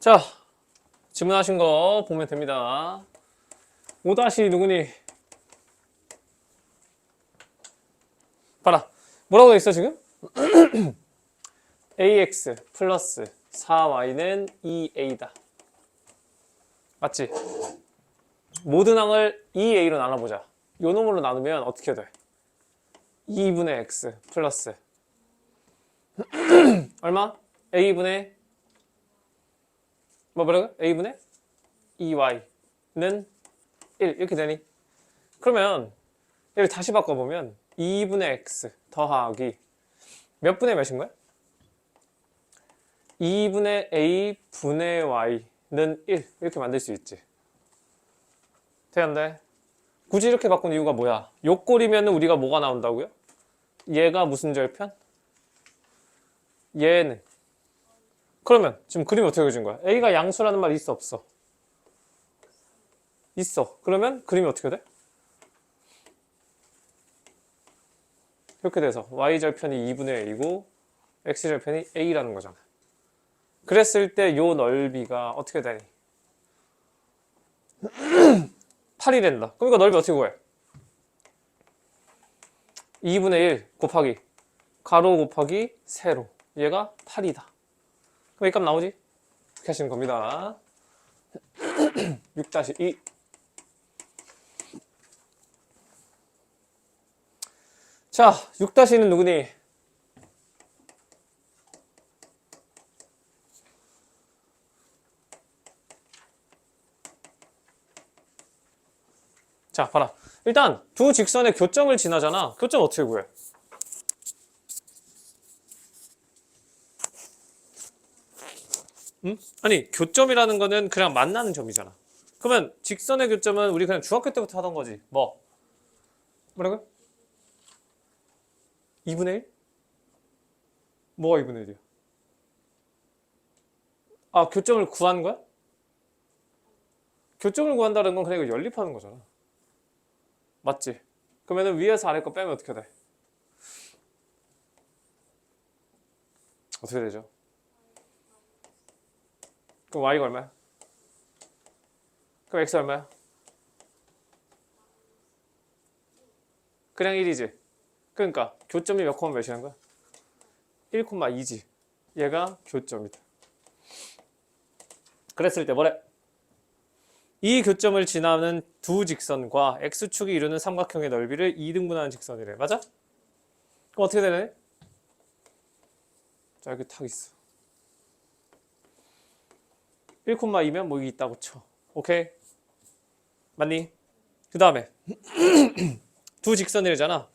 자, 질문하신 거 보면 됩니다. 5 누구니? 봐라. 뭐라고 돼 있어 지금? ax 플러스 4y는 2a다. 맞지? 모든 항을 2a로 나눠보자. 요 놈으로 나누면 어떻게 돼? 2분의 x 플러스 얼마? a분의 뭐라고? a분의 2y는 1 이렇게 되니? 그러면 얘를 다시 바꿔보면 2분의 x 더하기 몇 분의 몇인 거야? 2분의 a 분의 y는 1 이렇게 만들 수 있지. 되는데 굳이 이렇게 바꾼 이유가 뭐야? 요 꼴이면 우리가 뭐가 나온다고요? 얘가 무슨 절편? 얘는. 그러면 지금 그림이 어떻게 그려진 거야? a가 양수라는 말이 있어 없어? 있어. 그러면 그림이 어떻게 돼? 이렇게 돼서 y절편이 2분의 a고 x절편이 a라는 거잖아. 그랬을 때 요 넓이가 어떻게 되니? 8이 된다. 그럼 이거 넓이 어떻게 구해? 2분의 1 곱하기 가로 곱하기 세로 얘가 8이다. 그럼 이 값 나오지? 이렇게 하시는 겁니다. 6-2 자, 6-2는 누구니? 자, 봐라. 일단 두 직선의 교점을 지나잖아. 교점 어떻게 구해? 응? 아니, 교점이라는 거는 그냥 만나는 점이잖아. 그러면 직선의 교점은 우리 그냥 중학교 때부터 하던 거지. 뭐라고요? 2분의 1? 뭐가 2분의 1이야? 아, 교점을 구하는 거야? 교점을 구한다는 건 그냥 이거 연립하는 거잖아. 맞지? 그러면 위에서 아래 거 빼면 어떻게 돼? 어떻게 되죠? 그럼 y가 얼마야? 그럼 x 얼마야? 그냥 1이지. 그러니까 교점이 몇 콤마 몇이라는 거야? 1,2지. 얘가 교점이다. 그랬을 때 뭐래? 이 교점을 지나는 두 직선과 x축이 이루는 삼각형의 넓이를 2등분하는 직선이래. 맞아? 그럼 어떻게 되네? 자, 이렇게 탁 있어. 1,2면 뭐 이게 있다고 쳐. 오케이? 맞니? 그 다음에 두 직선이래잖아.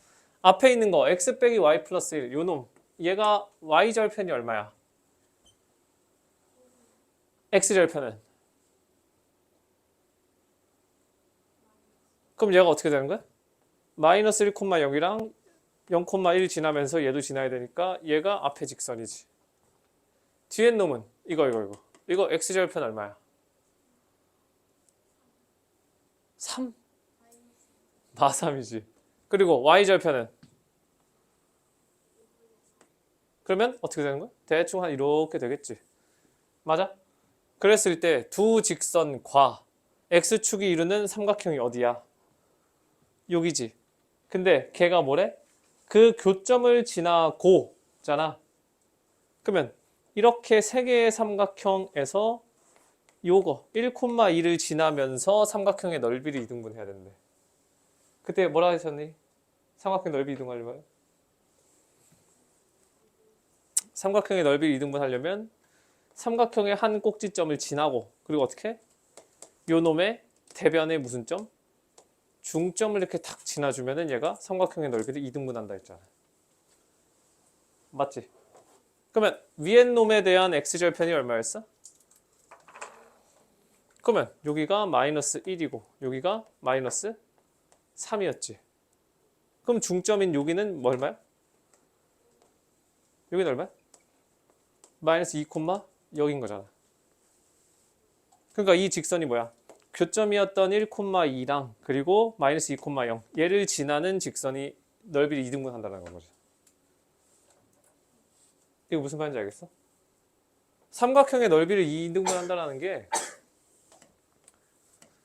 앞에 있는 거 x 빼기 y 플러스 1 요놈 얘가 y절편이 얼마야? x절편은 그럼 얘가 어떻게 되는 거야? 마이너스 1,0이랑 0,1 지나면서 얘도 지나야 되니까 얘가 앞에 직선이지. 뒤에 놈은 이거 x절편 얼마야? 3 마삼이지. 그리고 y절편은 그러면 어떻게 되는 거야? 대충 한 이렇게 되겠지. 맞아? 그랬을 때 두 직선과 x축이 이루는 삼각형이 어디야? 여기지. 근데 걔가 뭐래? 그 교점을 지나고잖아. 그러면 이렇게 세 개의 삼각형에서 요거 1,2를 지나면서 삼각형의 넓이를 이등분해야 된대. 그때 뭐라 하셨니? 삼각형 넓이 이등분하려면? 삼각형의 넓이를 이등분하려면 삼각형의 한 꼭지점을 지나고 그리고 어떻게? 요 놈의 대변의 무슨 점? 중점을 이렇게 탁 지나주면은 얘가 삼각형의 넓이를 이등분한다 했잖아. 맞지? 그러면 위에 놈에 대한 x절편이 얼마였어? 그러면 여기가 마이너스 1이고 여기가 마이너스 3이었지. 그럼 중점인 여기는 뭐 얼마야? 여기는 얼마야? 마이너스 2, 0인 거잖아. 그러니까 이 직선이 뭐야? 교점이었던 1,2랑 그리고 마이너스 2,0 얘를 지나는 직선이 넓이를 이등분한다는 거죠. 이거 무슨 말인지 알겠어? 삼각형의 넓이를 2인분한다는 게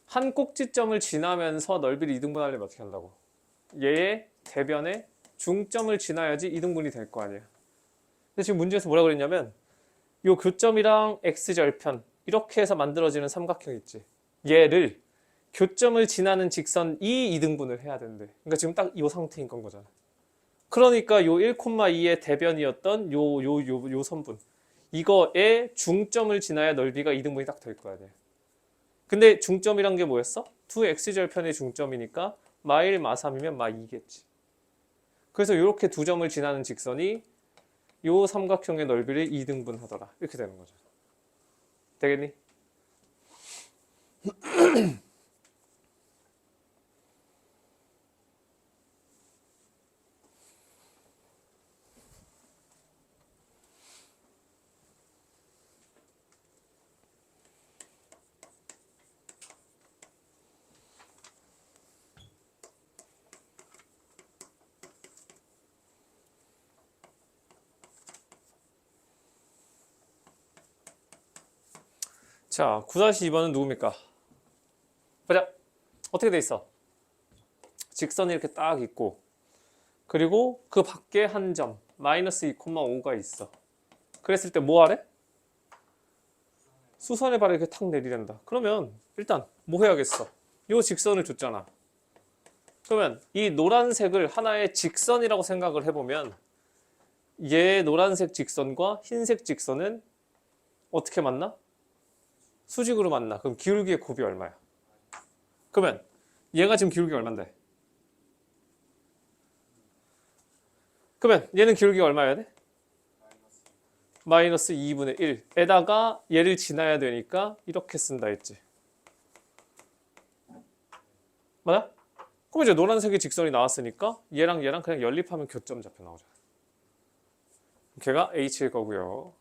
한 꼭지점을 지나면서 넓이를 2등분하려면 어떻게 한다고? 얘의 대변에 중점을 지나야지 2등분이 될 거 아니야. 근데 지금 문제에서 뭐라 그랬냐면 요 교점이랑 x절편 이렇게 해서 만들어지는 삼각형 있지. 얘를 교점을 지나는 직선 이 2등분을 해야 된대. 그러니까 지금 딱 이 상태인 건 거잖아. 그러니까 요 1,2의 대변이었던 요 선분 이거에 중점을 지나야 넓이가 2등분이 딱 될 거 아니야. 근데 중점이란 게 뭐였어? 2x절편의 중점이니까 마1, 마3이면 마2겠지. 그래서 이렇게 두 점을 지나는 직선이 요 삼각형의 넓이를 2등분 하더라. 이렇게 되는 거죠. 되겠니? 자, 9-2번은 누굽니까? 보자. 어떻게 돼 있어? 직선이 이렇게 딱 있고 그리고 그 밖에 한 점 마이너스 2,5가 있어. 그랬을 때 뭐 하래? 수선의 발을 이렇게 탁 내리랜다. 그러면 일단 뭐 해야겠어? 요 직선을 줬잖아. 그러면 이 노란색을 하나의 직선이라고 생각을 해보면 얘 노란색 직선과 흰색 직선은 어떻게 만나? 수직으로 만나. 그럼 기울기의 곱이 얼마야? 그러면 얘가 지금 기울기가 얼만데? 그러면 얘는 기울기가 얼마여야 돼? 마이너스 2분의 1에다가 얘를 지나야 되니까 이렇게 쓴다 했지. 맞아? 그럼 이제 노란색의 직선이 나왔으니까 얘랑 그냥 연립하면 교점 잡혀 나오잖아. 걔가 H일 거고요.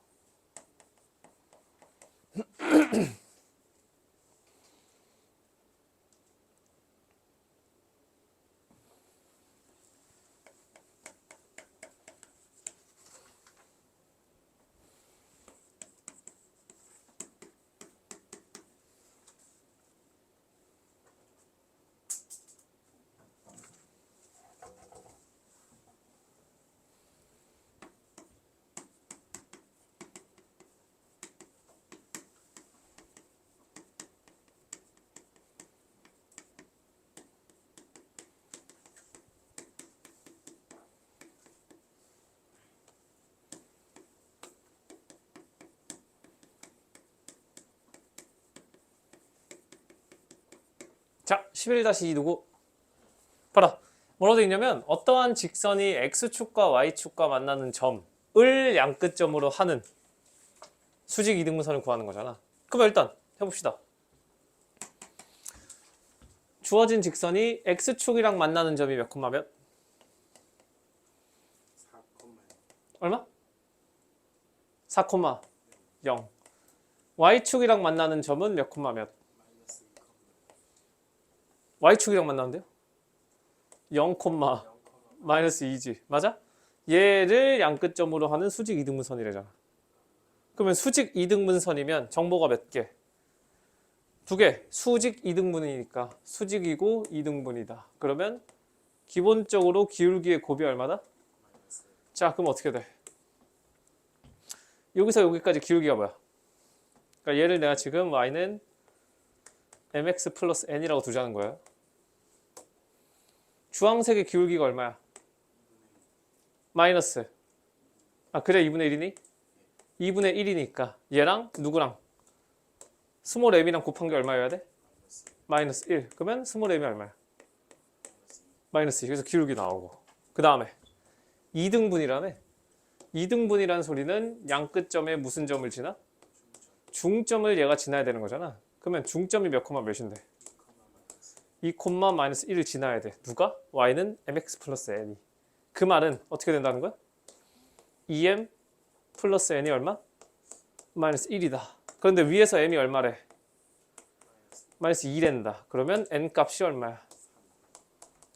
자, 11-2 누구? 봐라. 뭐라고 돼 있냐면 어떠한 직선이 X축과 Y축과 만나는 점을 양끝점으로 하는 수직 이등분선을 구하는 거잖아. 그럼 일단 해봅시다. 주어진 직선이 X축이랑 만나는 점이 몇 콤마 몇? 4,000. 얼마? 4,0. Y축이랑 만나는 점은 몇 콤마 몇? 마이너스 2,000. Y축이랑 만나는데요? 0, 마이너스 2지. 맞아? 얘를 양끝점으로 하는 수직 이등분선이래잖아. 그러면 수직 이등분선이면 정보가 몇 개? 2개. 수직 이등분이니까 수직이고 이등분이다. 그러면 기본적으로 기울기의 곱이 얼마다? 자, 그럼 어떻게 돼? 여기서 여기까지 기울기가 뭐야? 그러니까 얘를 내가 지금 y는 mx 플러스 n이라고 두자는 거예요. 주황색의 기울기가 얼마야? 마이너스. 아, 그래 2분의 1이니? 2분의 1이니까 얘랑 누구랑? 스몰 m이랑 곱한 게 얼마여야 돼? 마이너스 1. 그러면 스몰 m이 얼마야? 마이너스 2. 그래서 기울기 나오고. 그 다음에 2등분이라며? 2등분이라는 소리는 양끝점에 무슨 점을 지나? 중점을 얘가 지나야 되는 거잖아. 그러면 중점이 몇 콤마 몇인데? 2 콤마 마이너스 1을 지나야 돼. 누가? y는 mx 플러스 n이. 그 말은 어떻게 된다는 거야? 2m 플러스 n이 얼마? 마이너스 1이다. 그런데 위에서 m이 얼마래? 마이너스 2랜다. 그러면 n 값이 얼마야?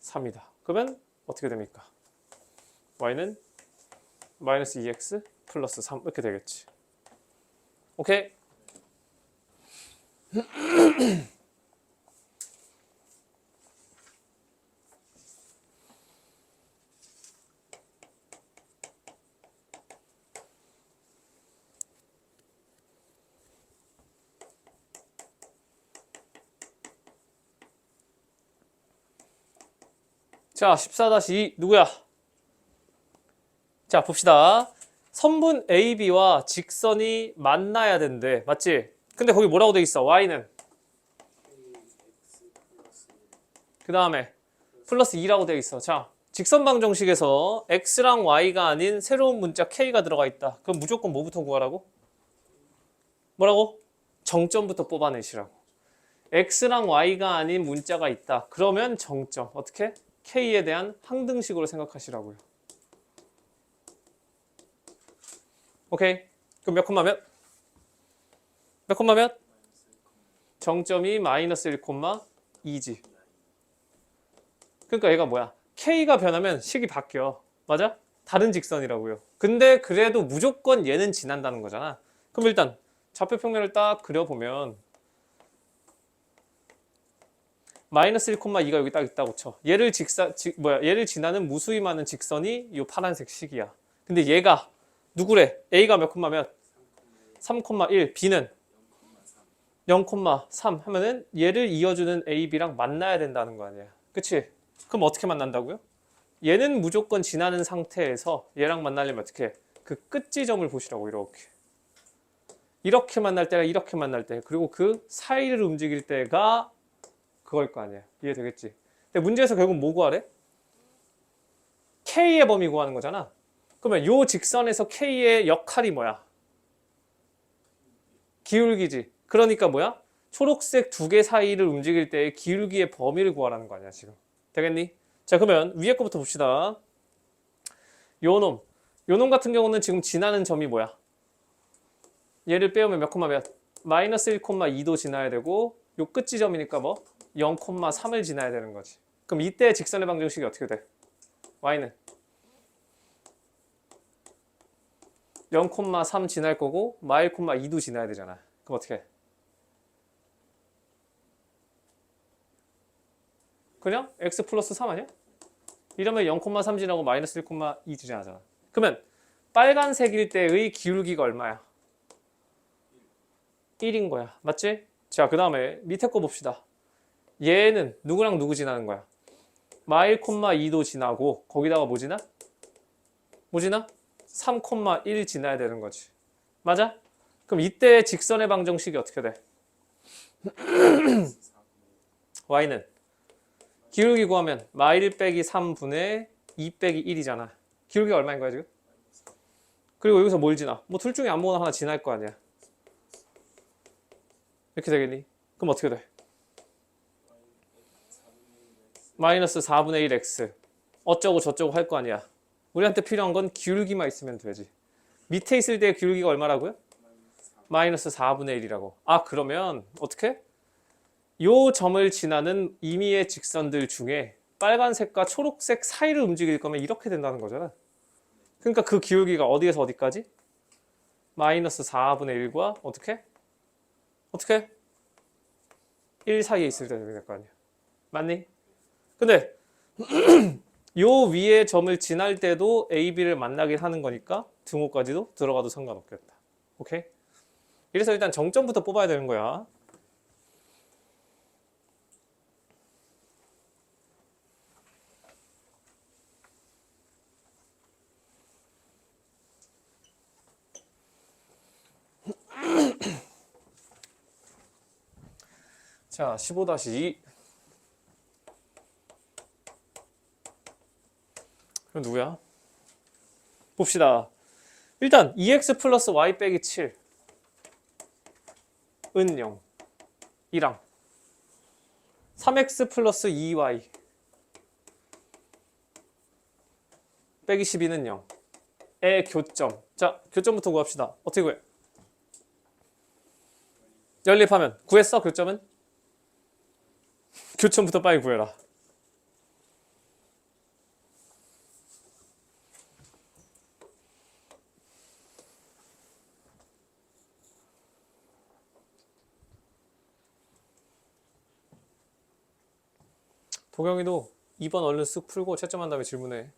3이다. 그러면 어떻게 됩니까? y는 마이너스 2x 플러스 3 이렇게 되겠지. 오케이? 자, 14-2 누구야? 자, 봅시다. 선분 AB와 직선이 만나야 된대. 맞지? 근데 거기 뭐라고 돼 있어? Y는? 그 다음에 플러스 2라고 돼 있어. 자, 직선 방정식에서 X랑 Y가 아닌 새로운 문자 K가 들어가 있다. 그럼 무조건 뭐부터 구하라고? 뭐라고? 정점부터 뽑아내시라고. X랑 Y가 아닌 문자가 있다. 그러면 정점. 어떻게? K에 대한 항등식으로 생각하시라고요. 오케이. 그럼 몇 콤마 몇? 몇 콤마 몇? 정점이 마이너스 1,2지. 그러니까 얘가 뭐야? K가 변하면 식이 바뀌어. 맞아? 다른 직선이라고요. 근데 그래도 무조건 얘는 지난다는 거잖아. 그럼 일단 좌표 평면을 딱 그려보면 마이너스 1,2가 여기 딱 있다고 쳐. 얘를 얘를 지나는 무수히 많은 직선이 이 파란색 식이야. 근데 얘가 누구래? A가 몇 콤마 몇? 3,1. B는 0,3 하면은 얘를 이어주는 A, B랑 만나야 된다는 거 아니야. 그치? 그럼 어떻게 만난다고요? 얘는 무조건 지나는 상태에서 얘랑 만나려면 어떻게 해? 그 끝 지점을 보시라고. 이렇게 만날 때가 이렇게 만날 때, 그리고 그 사이를 움직일 때가 그걸 거 아니야. 이해되겠지? 근데 문제에서 결국 뭐 구하래? K의 범위 구하는 거잖아. 그러면 요 직선에서 K의 역할이 뭐야? 기울기지. 그러니까 뭐야? 초록색 두 개 사이를 움직일 때의 기울기의 범위를 구하라는 거 아니야, 지금. 되겠니? 자, 그러면 위에 거부터 봅시다. 요놈 같은 경우는 지금 지나는 점이 뭐야? 얘를 빼오면 몇 콤마 몇? 마이너스 1,2도 지나야 되고, 요 끝 지점이니까 뭐? 0,3을 지나야 되는 거지. 그럼 이때 직선의 방정식이 어떻게 돼? Y는 0,3 지날 거고, 마 1,2도 지나야 되잖아. 그럼 어떻게 해? 그냥 x 플러스 3 아니야? 이러면 0,3 지나고 마이너스 1,2 지나잖아. 그러면 빨간색일 때의 기울기가 얼마야? 1인 거야. 맞지? 자, 그 다음에 밑에 거 봅시다. 얘는 누구랑 누구 지나는 거야? 마 1,2도 지나고 거기다가 뭐 지나? 뭐 지나? 3,1 지나야 되는 거지. 맞아? 그럼 이때 직선의 방정식이 어떻게 돼? y는 기울기 구하면 마 1 빼기 3분의 2 빼기 1이잖아. 기울기가 얼마인 거야 지금? 그리고 여기서 뭘 지나? 뭐 둘 중에 아무거나 하나 지날 거 아니야. 이렇게 되겠니? 그럼 어떻게 돼? 마이너스 4분의 1x 어쩌고 저쩌고 할 거 아니야. 우리한테 필요한 건 기울기만 있으면 되지. 밑에 있을 때 기울기가 얼마라고요? 마이너스 4분의 1이라고. 아, 그러면 어떻게? 요 점을 지나는 임의의 직선들 중에 빨간색과 초록색 사이를 움직일 거면 이렇게 된다는 거잖아. 그러니까 그 기울기가 어디에서 어디까지? 마이너스 4분의 1과 어떻게? 1 사이에 있을 때 될 거 아니야. 맞니? 근데 요 위에 점을 지날 때도 A, B를 만나긴 하는 거니까 등호까지도 들어가도 상관없겠다. 오케이? 이래서 일단 정점부터 뽑아야 되는 거야. 자, 15-2. 그럼 누구야? 봅시다. 일단 2x 플러스 y 빼기 7 은 0 이랑 3x 플러스 2y 빼기 12는 0의 교점. 자, 교점부터 구합시다. 어떻게 구해? 연립하면 구했어? 교점은? 교점부터 빨리 구해라. 도경이도 2번 얼른 쓱 풀고 채점한 다음에 질문해.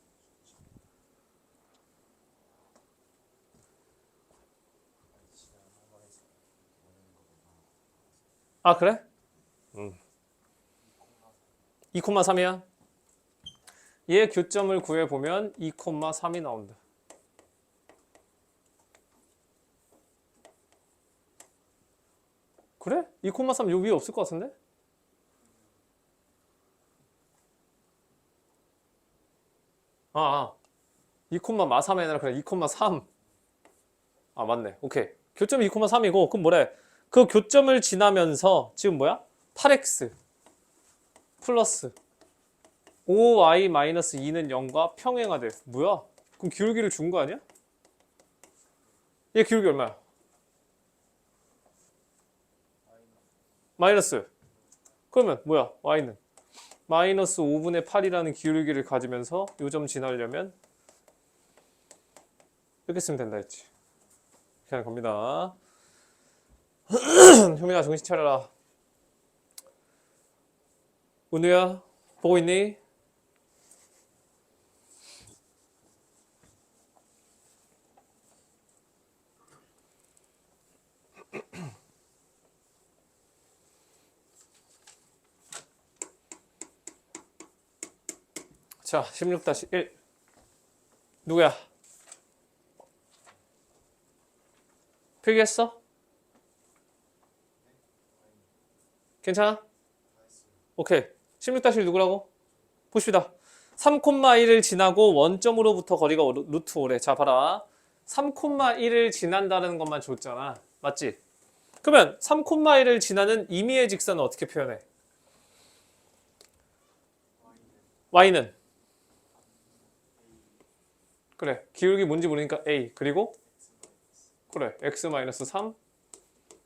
아, 그래? 2,3이야. 얘 교점을 구해보면 2,3이 나온다. 그래? 2,3 요 위에 없을 것 같은데? 아, 2,3이 아니라 그래 2,3. 아, 맞네. 오케이. 교점이 2,3이고 그럼 뭐래? 그 교점을 지나면서 지금 뭐야? 8x 플러스 5y-2는 0과 평행하대. 뭐야? 그럼 기울기를 준 거 아니야? 얘 기울기 얼마야? 마이너스. 그러면 뭐야? y는 마이너스 5분의 8이라는 기울기를 가지면서 요 점 지나려면 이렇게 쓰면 된다 했지. 이렇게 하는 겁니다. 효민아 정신 차려라. 은우야 보고 있니? 자 16-1 누구야? 필기했어? 괜찮아? 오케이. 16-1 누구라고? 봅시다. 3,1을 지나고 원점으로부터 거리가 루트 5래. 자, 봐라. 3,1을 지난다는 것만 줬잖아. 맞지? 그러면 3,1을 지나는 임의의 직선은 어떻게 표현해? y는? 그래. 기울기 뭔지 모르니까 a. 그리고? 그래. x-3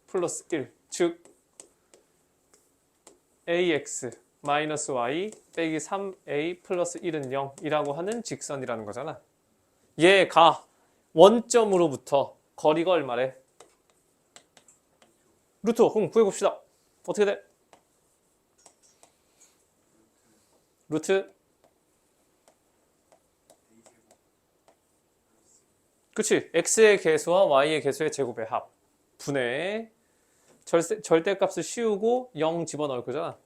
플러스 1. 즉 ax 마이너스 y 빼기 3a 플러스 1은 0이라고 하는 직선이라는 거잖아. 얘가 원점으로부터 거리가 얼마래? 루트 5. 그럼 구해봅시다. 어떻게 돼? 루트 그치? x의 개수와 y의 개수의 제곱의 합 분의 절대값을 씌우고 0 집어넣을 거잖아.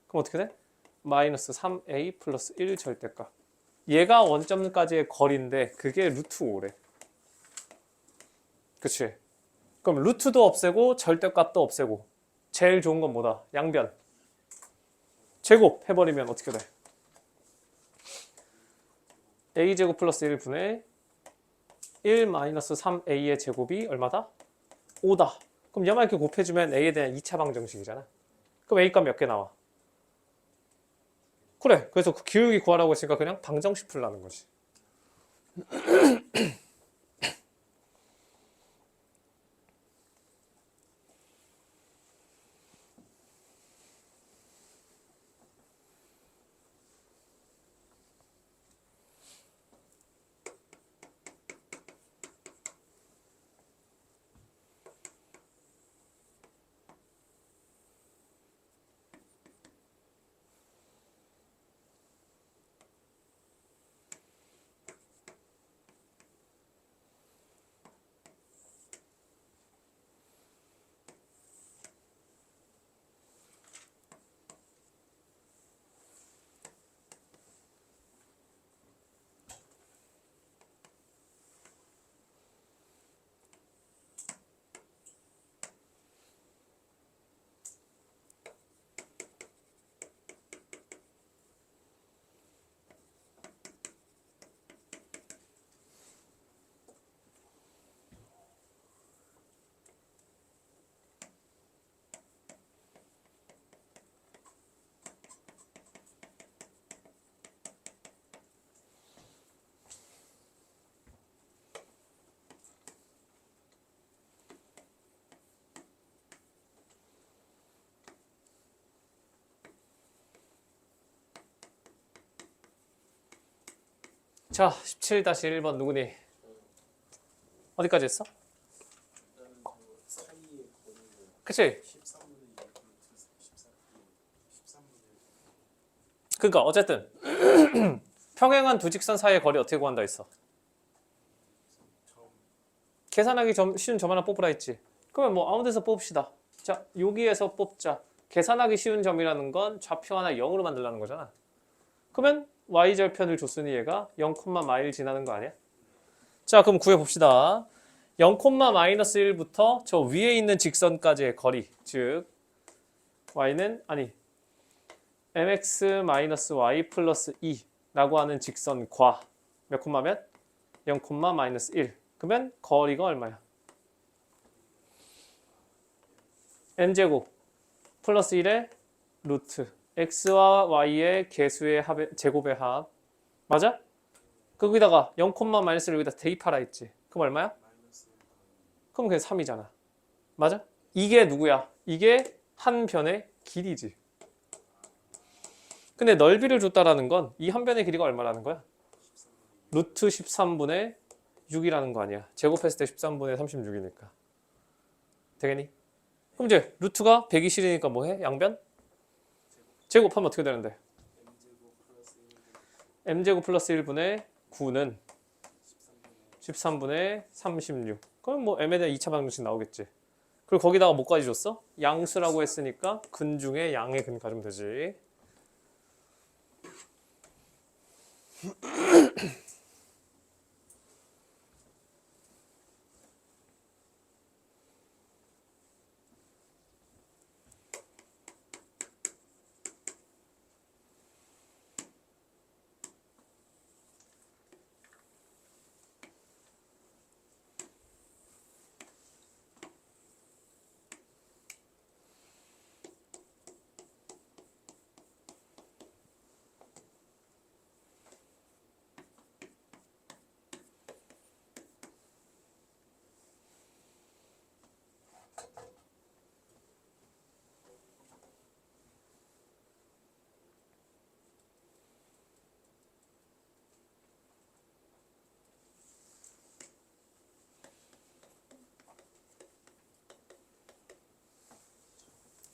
그럼 어떻게 돼? 마이너스 3a 플러스 1 절대값. 얘가 원점까지의 거리인데 그게 루트 5래. 그치? 그럼 루트도 없애고 절대값도 없애고 제일 좋은 건 뭐다? 양변. 제곱 해버리면 어떻게 돼? a제곱 플러스 1분의 1 마이너스 3a의 제곱이 얼마다? 5다. 그럼 얘만 이렇게 곱해주면 a에 대한 2차 방정식이잖아. 그럼 a 값 몇 개 나와? 그래. 그래서 그 기울기 구하라고 했으니까 그냥 방정식 풀라는 거지. 자, 17-1번 누구니? 어디까지 했어? 그치? 그러니까 어쨌든 평행한 두 직선 사이의 거리 어떻게 구한다 했어? 계산하기 쉬운 점 하나 뽑으라 했지. 그러면 뭐 아무 데서 뽑읍시다. 자, 여기에서 뽑자. 계산하기 쉬운 점이라는 건 좌표 하나 0으로 만들라는 거잖아. 그러면 y절편을 줬으니 얘가 0, 마일 지나는 거 아니야? 자, 그럼 구해봅시다. 0, 마이너스 1부터 저 위에 있는 직선까지의 거리, 즉 y는 아니 mx 마이너스 y 플러스 2라고 하는 직선과 몇 콤마면? 0, 마이너스 1. 그러면 거리가 얼마야? m제곱 플러스 1의 루트 x와 y의 개수의 제곱의 합 맞아? 거기다가 0, 마이너스를 여기다 대입하라 했지. 그럼 얼마야? 그럼 그게 3이잖아. 맞아? 이게 누구야? 이게 한 변의 길이지. 근데 넓이를 줬다라는 건 이 한 변의 길이가 얼마라는 거야? 루트 13분의 6이라는 거 아니야. 제곱했을 때 13분의 36이니까. 되겠니? 그럼 이제 루트가 100이 싫으니까 뭐 해? 양변? 제곱하면 어떻게 되는데? m제곱 플러스 1분의 9는 13분의 36. 그럼 뭐 m에 대한 2차 방정식 나오겠지. 그리고 거기다가 뭐까지 줬어? 양수라고 했으니까 근 중에 양의 근 가지면 되지.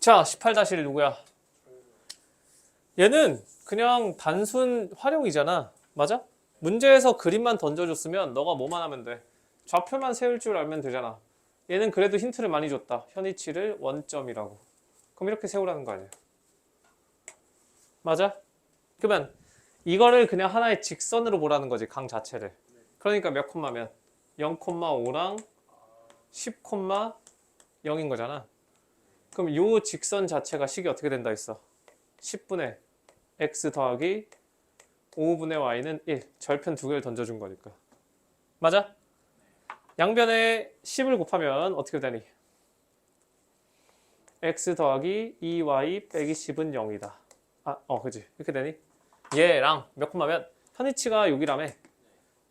자, 18-1 누구야? 얘는 그냥 단순 활용이잖아. 맞아? 문제에서 그림만 던져줬으면 너가 뭐만 하면 돼? 좌표만 세울 줄 알면 되잖아. 얘는 그래도 힌트를 많이 줬다. 현위치를 원점이라고. 그럼 이렇게 세우라는 거 아니야. 맞아? 그러면 이거를 그냥 하나의 직선으로 보라는 거지. 강 자체를. 그러니까 몇 콤마면? 0,5랑 10,0인 거잖아. 그럼 이 직선 자체가 식이 어떻게 된다 했어? 10분의 x 더하기 5분의 y는 1. 절편 두 개를 던져준 거니까. 맞아? 양변에 10을 곱하면 어떻게 되니? x 더하기 2y 빼기 10은 0이다. 그지? 이렇게 되니? 얘랑 몇 콤마면? 현위치가 6이라며.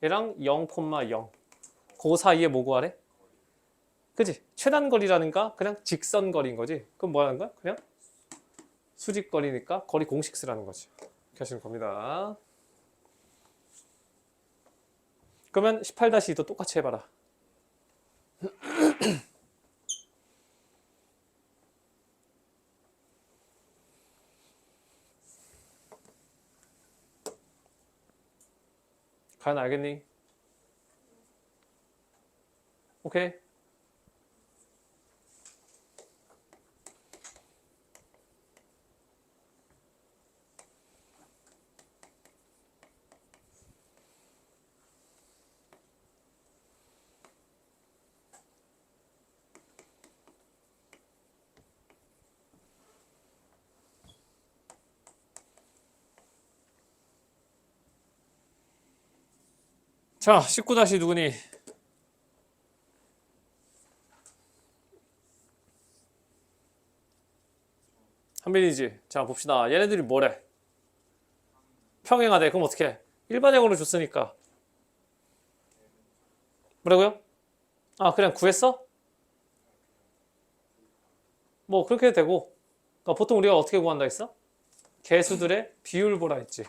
얘랑 0,0. 그 사이에 뭐 구하래? 그지? 최단거리라는가? 그냥 직선거리인 거지. 그럼 뭐 하는 거야? 그냥 수직거리니까 거리 공식 쓰라는 거지. 이렇게 하시는 겁니다. 그러면 18-2도 똑같이 해봐라. 과연 알겠니? 오케이. 자, 19- 누구니? 한빈이지. 자, 봅시다. 얘네들이 뭐래? 평행하대. 그럼 어떻게 해? 일반형으로 줬으니까. 뭐라고요? 그냥 구했어? 뭐 그렇게 해도 되고. 그러니까 보통 우리가 어떻게 구한다 했어? 개수들의 비율 보라 했지.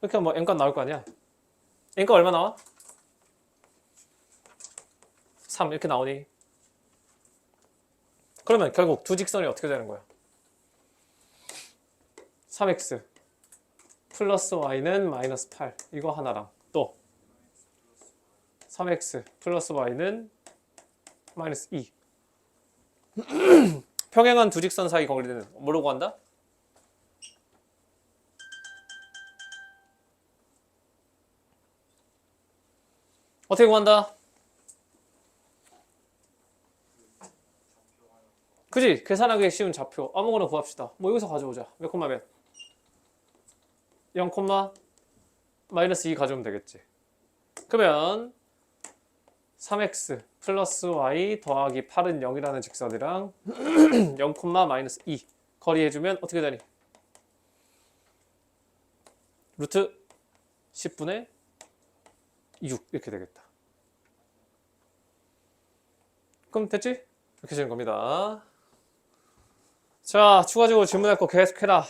이렇게 하면 뭐 n값 나올 거 아니야? n값 얼마 나와? 3 이렇게 나오니? 그러면 결국 두 직선이 어떻게 되는 거야? 3x 플러스 y는 마이너스 8 이거 하나랑 또 3x 플러스 y는 마이너스 2 평행한 두 직선 사이 거리는 뭐라고 한다? 어떻게 구한다? 그지? 계산하기 쉬운 좌표 아무거나 구합시다. 뭐 여기서 가져오자. 몇 콤마 몇? 0 콤마 마이너스 2 가져오면 되겠지. 그러면 3x 플러스 y 더하기 8은 0이라는 직선이랑 0 콤마 마이너스 2 거리 해주면 어떻게 되니? 루트 10분의 6 이렇게 되겠다. 그럼 됐지? 이렇게 되는 겁니다. 자, 추가적으로 질문할 거 계속해라.